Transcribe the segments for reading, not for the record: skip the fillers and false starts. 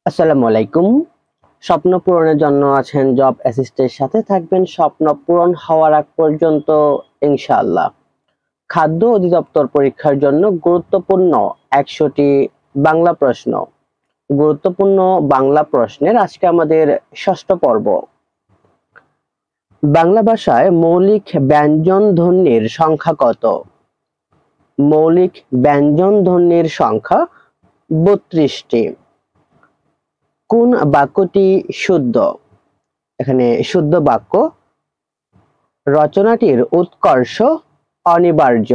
আসসালামু আলাইকুম। স্বপ্ন পূরণের জন্য আছেন জব অ্যাসিস্টের সাথে থাকবেন স্বপ্ন পূরণ হওয়ার আগ পর্যন্ত ইনশাআল্লাহ। খাদ্য অধিদপ্তর পরীক্ষার জন্য গুরুত্বপূর্ণ ১০০টি বাংলা প্রশ্ন। গুরুত্বপূর্ণ বাংলা প্রশ্নের আজকে আমাদের ষষ্ঠ পর্ব। বাংলা ভাষায় মৌলিক ব্যঞ্জন ধ্বনির সংখ্যা কত? মৌলিক ব্যঞ্জন ধ্বনির সংখ্যা ৩২টি। কোন বাক্যটি শুদ্ধ? এখানে শুদ্ধ বাক্য। রচনাটির উৎকর্ষ অনিবার্য।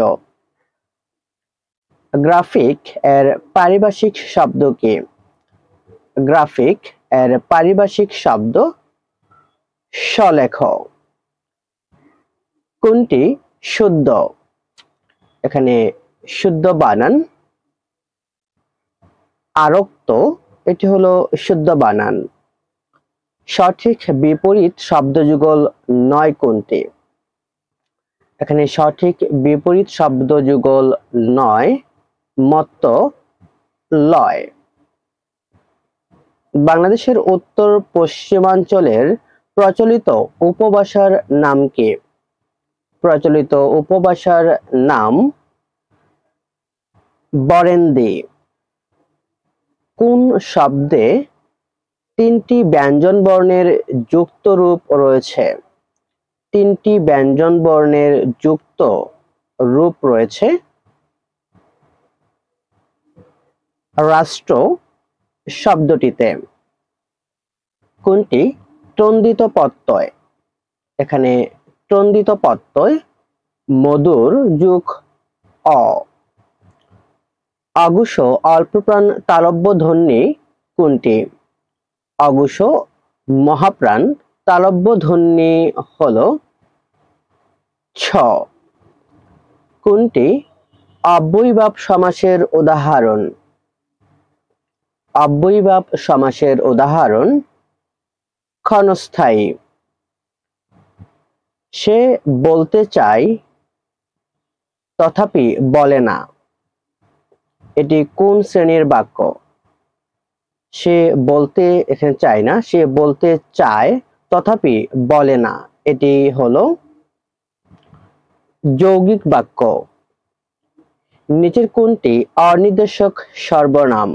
গ্রাফিক এর পারিভাষিক শব্দ কি? গ্রাফিক এর পারিভাষিক শব্দ সলেখ। কোনটি শুদ্ধ? এখানে শুদ্ধ বানান। আরক্ত, এটি হলো শুদ্ধ বানান। সঠিক বিপরীত শব্দযুগল নয় কোনটি? এখানে সঠিক বিপরীত শব্দযুগল নয় মত্ত লয়। বাংলাদেশের উত্তর পশ্চিমাঞ্চলের প্রচলিত উপভাষার নাম কি? প্রচলিত উপভাষার নাম বরেন্দ্রী। কোন শব্দে তিনটি ব্যঞ্জন বর্ণের যুক্ত রূপ রয়েছে? তিনটি ব্যঞ্জন বর্ণের যুক্ত রূপ রয়েছে। রাষ্ট্র শব্দটিতে। কোনটি টন্ডিত প্রত্যয়? এখানে টন্ডিত প্রত্যয় মধুর যুগ অ। অঘোষ অল্পপ্রাণ তালব্য ধ্বনি কোনটি? অঘোষ মহাপ্রাণ তালব্য ধ্বনি হলো ছ। কোনটি অব্যয়ীভাব সমাসের উদাহরণ? অব্যয়ীভাব সমাসের উদাহরণ ক্ষণস্থায়ী। সে বলতে চায় তথাপি বলে না, এটি কোন শ্রেণীর বাক্য? সে বলতে এখানে চায় না, সে বলতে চায় তথাপি বলে না, এটি হলো যৌগিক বাক্য। নিচের কোনটি অনির্দেশক সর্বনাম?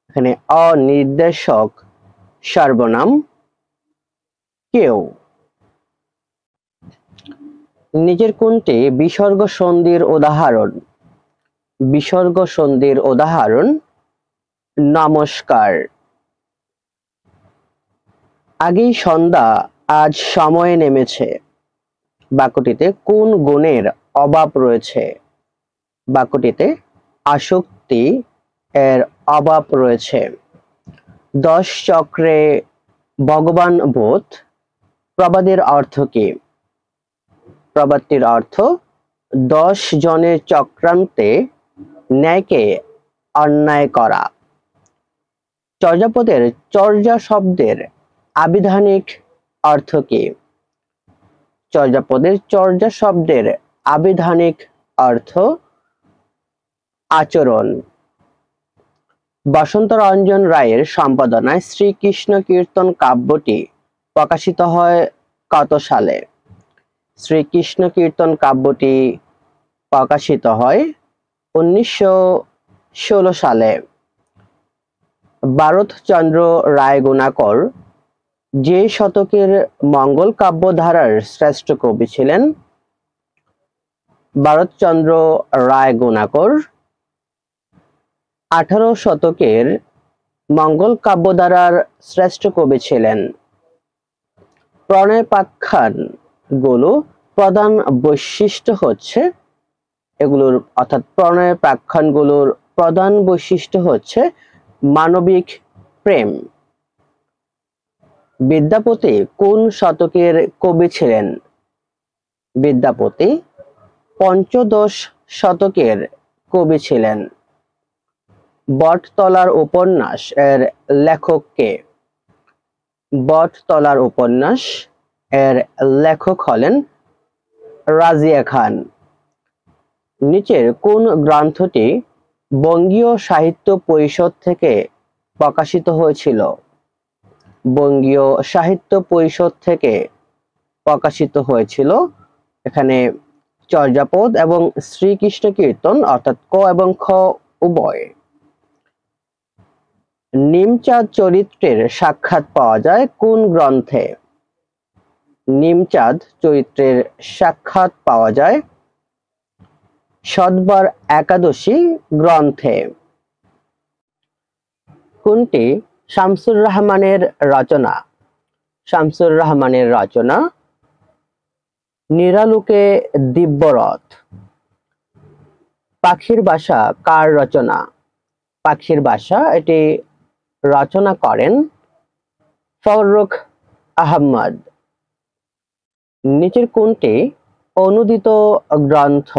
এখানে অনির্দেশক সর্বনাম কেউ। নিচের কোনটি বিসর্গ সন্ধির উদাহরণ? বিসর্গ সন্ধির উদাহরণ নমস্কার। আগেই সন্ধ্যা আজ সময়ে নেমেছে বাক্যটিতে কোন গুণের অভাব রয়েছে? বাক্যটিতে আসক্তি এর অভাব রয়েছে। ১০ চক্রে ভগবান বোধ প্রবাদের অর্থ কি? প্রবাদটির অর্থ ১০ জনের চক্রান্তে ন্যায়কে অন্যায় করা। চর্যাপদের চর্যা শব্দের আবিধানিক অর্থ কি? চর্যাপদের চর্যা শব্দের আবিধানিক অর্থ আচরণ। বসন্তরঞ্জন রায়ের সম্পাদনায় শ্রীকৃষ্ণ কীর্তন কাব্যটি প্রকাশিত হয় কত সালে? শ্রীকৃষ্ণ কীর্তন কাব্যটি প্রকাশিত হয় ১৯১৬ সালে। ভারতচন্দ্র রায়গুণাকর যে শতকের মঙ্গল কাব্য ধারার শ্রেষ্ঠ কবি ছিলেন? ভারতচন্দ্র রায়গুণাকর ১৮ শতকের মঙ্গল কাব্য ধারার শ্রেষ্ঠ কবি ছিলেন। প্রণয়োপাখ্যান গুলো প্রধান বৈশিষ্ট্য হচ্ছে এগুলোর অর্থাৎ প্রণয়োপাখ্যান গুলোর প্রধান বৈশিষ্ট্য হচ্ছে মানবিক প্রেম। বিদ্যাপতি কোন শতকের কবি ছিলেন? বিদ্যাপতি পঞ্চদশ শতকের কবি ছিলেন। বটতলার উপন্যাস এর লেখক কে? বটতলার উপন্যাস এর লেখক হলেন রাজিয়া খান। নিচের কোন গ্রন্থটি বঙ্গীয় সাহিত্য পরিষদ থেকে প্রকাশিত হয়েছিল? বঙ্গীয় সাহিত্য পরিষদ থেকে প্রকাশিত হয়েছিল। এখানে চর্যাপদ এবং শ্রীকৃষ্ণ কীর্তন অর্থাৎ ক এবং খ উভয়। নিমচাঁদ চরিত্রের সাক্ষাৎ পাওয়া যায় কোন গ্রন্থে? নিমচাঁদ চরিত্রের সাক্ষাৎ পাওয়া যায় সতবার একাদশী গ্রন্থে। কোনটি শামসুর রাহমানের রচনা? শামসুর রাহমানের রচনা নিরালোকে দিব্যরথ। পাখির বাসা কার রচনা? পাখির বাসা এটি রচনা করেন ফররুখ আহমদ। নিচের কোনটি অনূদিত গ্রন্থ?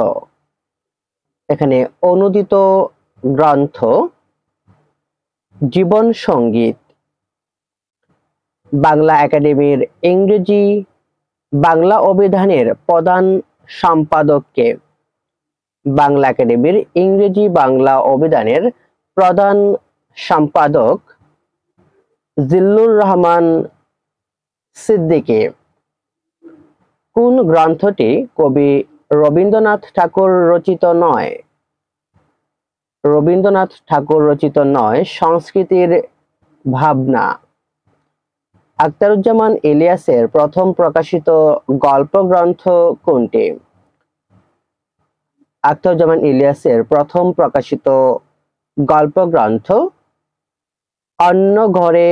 এখানে অনূদিত গ্রন্থ জীবন সঙ্গীত। বাংলা একাডেমির ইংরেজি বাংলা অভিধানের প্রধান সম্পাদককে? বাংলা একাডেমির ইংরেজি বাংলা অভিধানের প্রধান সম্পাদক জিল্লুর রহমান সিদ্দিকী। কোন গ্রন্থটি কবি রবীন্দ্রনাথ ঠাকুর রচিত নয়? রবীন্দ্রনাথ ঠাকুর রচিত নয় সংস্কৃতির ভাবনা। আখতারুজ্জামান ইলিয়াসের প্রথম প্রকাশিত গল্প গ্রন্থ কোনটি? আখতারুজ্জামান ইলিয়াসের প্রথম প্রকাশিত গল্প গ্রন্থ অন্য ঘরে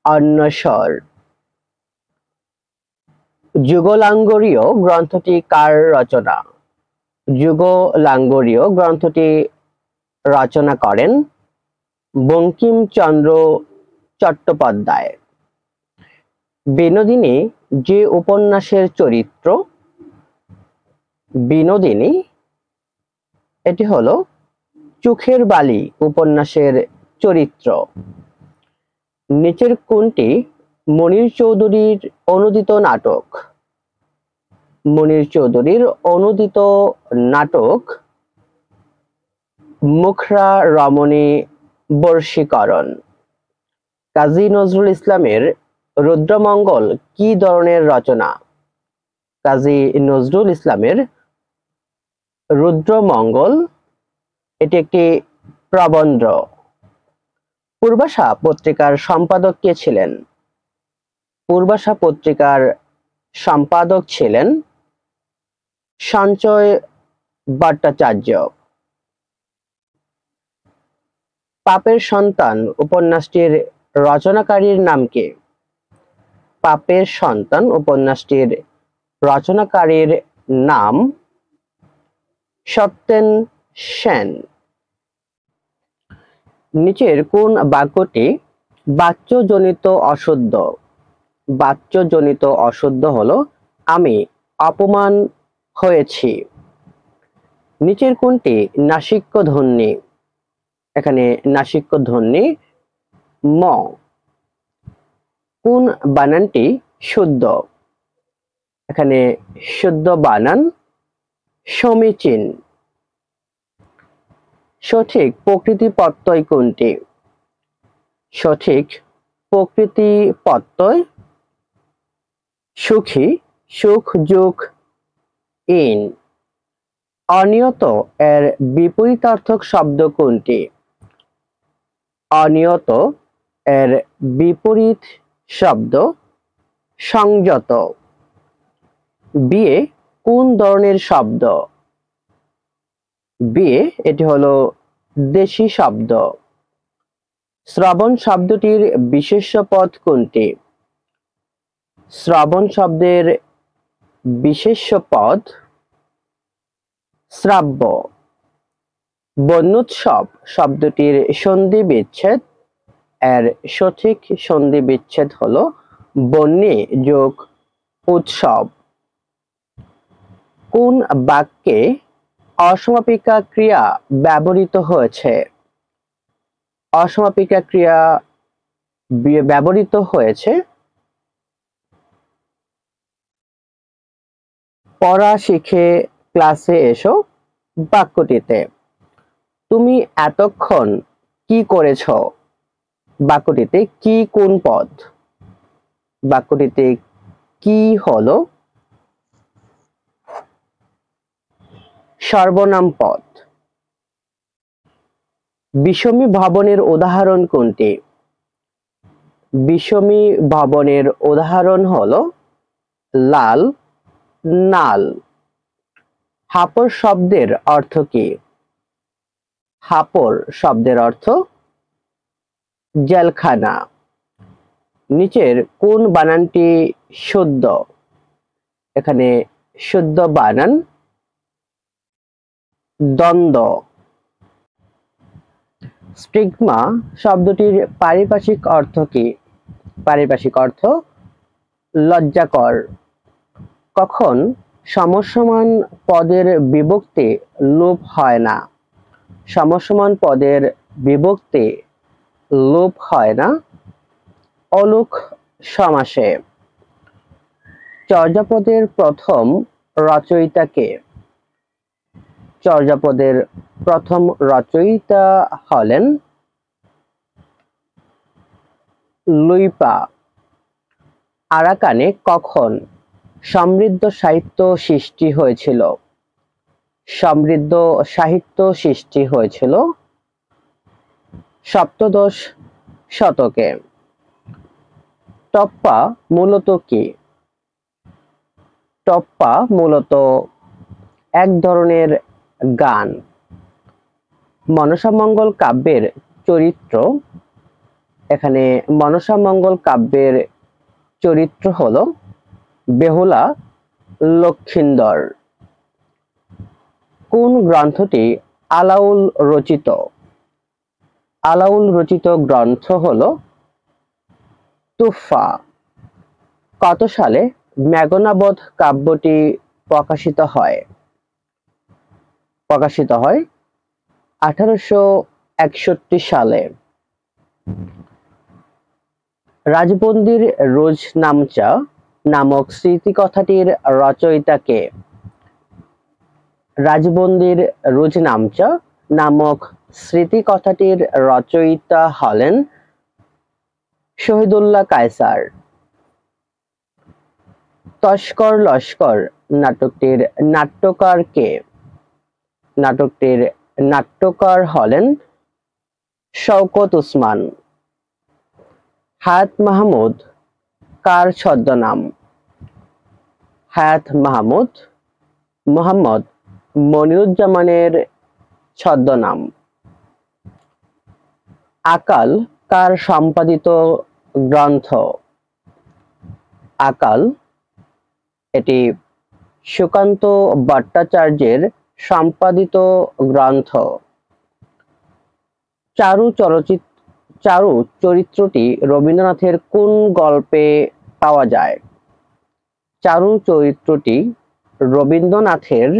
অন্যস্বর। যুগলাঙ্গরীয় গ্রন্থটি কার রচনা? যুগলাঙ্গরীয় গ্রন্থটি রচনা করেন বঙ্কিমচন্দ্র চট্টোপাধ্যায়। বিনোদিনী যে উপন্যাসের চরিত্র? বিনোদিনী এটি হলো চোখের বালি উপন্যাসের চরিত্র। নিচের কোনটি মনির চৌধুরীর অনূদিত নাটক? মনির চৌধুরীর অনূদিত নাটক মুখরা রমণী বর্ষীকরণ। কাজী নজরুল ইসলামের রুদ্রমঙ্গল কি ধরনের রচনা? কাজী নজরুল ইসলামের রুদ্রমঙ্গল এটি একটি প্রবন্ধ। পূর্বাশা পত্রিকার সম্পাদক কে ছিলেন? পূর্বাশা পত্রিকার সম্পাদক ছিলেন সঞ্চয় ভট্টাচার্য। পাপের সন্তান উপন্যাসটির রচনাকারীর নাম কি? পাপের সন্তান উপন্যাসটির রচনাকারীর নাম সত্যেন সেন। নিচের কোন বাক্যটি বাচ্যজনিত অশুদ্ধ? বাচ্যজনিত অশুদ্ধ হলো আমি অপমান হয়েছি। নিচের কোনটি নাসিক্য ধ্বনি? এখানে নাসিক্য ধ্বনি ম। কোন বানানটি শুদ্ধ? এখানে শুদ্ধ বানান সমীচীন। সঠিক প্রকৃতি প্রত্যয় কোনটি? সঠিক প্রকৃতি প্রত্যয় সুখী, সুখ যোগ ইন। অনিয়ত এর বিপরীতার্থক শব্দ কোনটি? অনিয়ত এর বিপরীত শব্দ সংযত। বিয়ে কোন ধরনের শব্দ? বিয়ে এটি হলো দেশি শব্দ। শ্রবণ শব্দটির বিশেষ্য পদ কোনটি? শ্রবণ শব্দের বিশেষ্য পদ শ্রাব্য। বন্যুৎসব শব্দটির সন্ধি বিচ্ছেদ এর সঠিক সন্ধি বিচ্ছেদ হলো বন্যী যোগ উৎসব। কোন বাক্যে অসমাপিকা ক্রিয়া ব্যবহৃত হয়েছে? অসমাপিকা ক্রিয়া ব্যবহৃত হয়েছে পড়া শিখে ক্লাসে এসো বাক্যটিতে। তুমি এতক্ষণ কি করেছ? বাক্যটিতে কি কোন পদ? বাক্যটিতে কি হলো সর্বনাম পদ। বিষমী ভবনের উদাহরণ কোনটি? বিষমী ভবনের উদাহরণ হলো লাল, নাল। হাপর শব্দের অর্থ কি? হাপর শব্দের অর্থ জেলখানা। নিচের কোন বানানটি শুদ্ধ? এখানে শুদ্ধ বানান দ্বন্দ্ব। স্টিগমা শব্দটির পারিভাষিক অর্থ কি? পারিভাষিক অর্থ লজ্জাকর। কখন সমসমান পদের বিভক্তি লোপ হয় না? সমসমান পদের বিভক্তি লোপ হয় না অলোক সমাসে। চর্যাপদের প্রথম রচয়িতা কে? চর্যাপদের প্রথম রচয়িতা হলেন লুইপা। আরাকানে কখন সমৃদ্ধ সাহিত্য সৃষ্টি হয়েছিল? সমৃদ্ধ সাহিত্য সৃষ্টি হয়েছিল সপ্তদশ শতকে। টপ্পা মূলত কি? টপ্পা মূলত এক ধরনের গান। মনসামঙ্গল কাব্যের চরিত্র। এখানে মনসামঙ্গল কাব্যের চরিত্র হলো বেহুলা লক্ষিন্দর। কোন গ্রন্থটি আলাউল রচিত? আলাউল রচিত গ্রন্থ হলো তুফা। কত সালে মেঘনাবধ কাব্যটি প্রকাশিত হয়? প্রকাশিত হয় 1861 সালে। রাজবন্দির রোজনামচা নামক স্মৃতিকথাটির রচয়িতা কে? রাজবন্দির রোজনামচা নামক স্মৃতিকথাটির রচয়িতা হলেন শহীদুল্লাহ কায়সার। তস্কর লস্কর নাটকটির নাট্যকার কে? নাটকটির নাট্যকার হলেন শওকত ওসমান। হায়াত মাহমুদ কার ছদ্মনাম? হায়াত মাহমুদ মোহাম্মদ মনিরুজ্জামানের ছদ্মনাম। আকাল কার সম্পাদিত গ্রন্থ? আকাল এটি সুকান্ত ভট্টাচার্যের সম্পাদিত গ্রন্থ। চারু চরিত্রটি রবীন্দ্রনাথের কোন গল্পে পাওয়া যায়? চারু চরিত্রটি রবীন্দ্রনাথের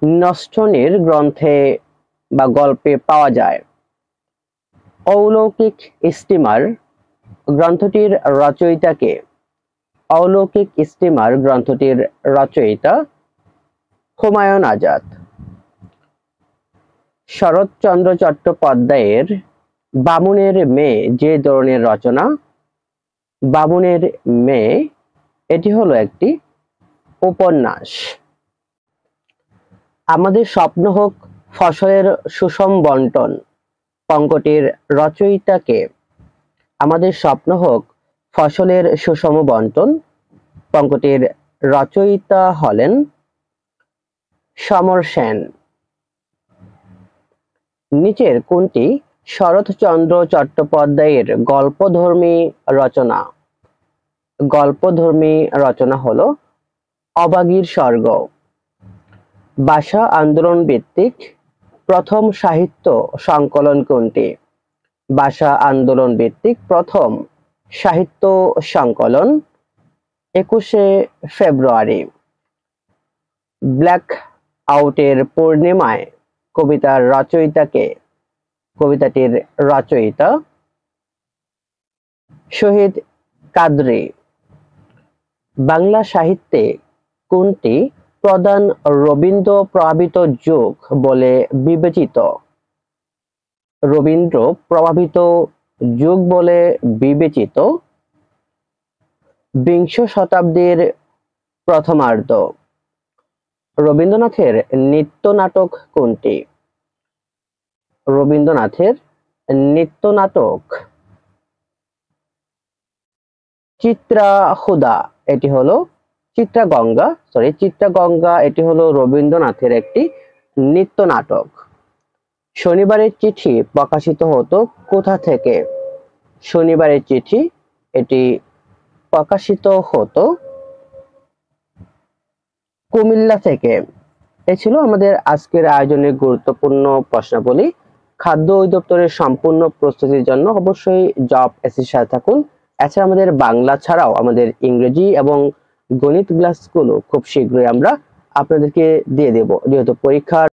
নষ্টনীর গ্রন্থে বা গল্পে পাওয়া যায়। অলৌকিক স্টিমার গ্রন্থটির রচয়িতা কে? অলৌকিক স্টিমার গ্রন্থটির রচয়িতা হুমায়ুন আজাদ। শরৎচন্দ্র চট্টোপাধ্যায়ের বামুনের মেয়ে যে ধরনের রচনা? বামুনের মেয়ে এটি হলো একটি উপন্যাস। আমাদের স্বপ্ন হোক ফসলের সুষম বন্টন পঙ্কটির রচয়িতা কে? আমাদের স্বপ্ন হোক ফসলের সুষম বন্টন পঙ্কটির রচয়িতা হলেন সমর সেন। নিচের কোনটি শরৎচন্দ্র চট্টোপাধ্যায়ের গল্পধর্মী রচনা? গল্পধর্মী রচনা হলো অবাগীর স্বর্গ। ভাষা আন্দোলন ভিত্তিক প্রথম সাহিত্য সংকলন কোনটি? ভাষা আন্দোলন ভিত্তিক প্রথম সাহিত্য সংকলন 21শে ফেব্রুয়ারি। ব্ল্যাক আউটের পূর্ণিমায় কবিতার রচয়িতা কে? কবিতাটির রচয়িতা শহীদ কাদরী। বাংলা সাহিত্যে কোনটি প্রধান রবীন্দ্র প্রভাবিত যুগ বলে বিবেচিত? রবীন্দ্র প্রভাবিত যুগ বলে বিবেচিত বিংশ শতাব্দীর প্রথমার্ধ? রবীন্দ্রনাথের নৃত্যনাটক কোনটি? রবীন্দ্রনাথের নৃত্যনাটক চিত্রাহুদা, এটি হলো চিত্রাগঙ্গা, এটি হলো রবীন্দ্রনাথের একটি নৃত্যনাটক। শনিবারের চিঠি প্রকাশিত হতো কোথা থেকে? শনিবারের চিঠি এটি প্রকাশিত হতো কুমিল্লা থেকে। এই ছিল আমাদের আজকের আয়োজনের গুরুত্বপূর্ণ প্রশ্নাবলী। খাদ্য অধিদপ্তরের সম্পূর্ণ প্রস্তুতির জন্য অবশ্যই জব এসির সাথে থাকুন। এছাড়া আমাদের বাংলা ছাড়াও আমাদের ইংরেজি এবং গণিত ক্লাসগুলো খুব শীঘ্রই আমরা আপনাদেরকে দিয়ে দেব, যেহেতু পরীক্ষার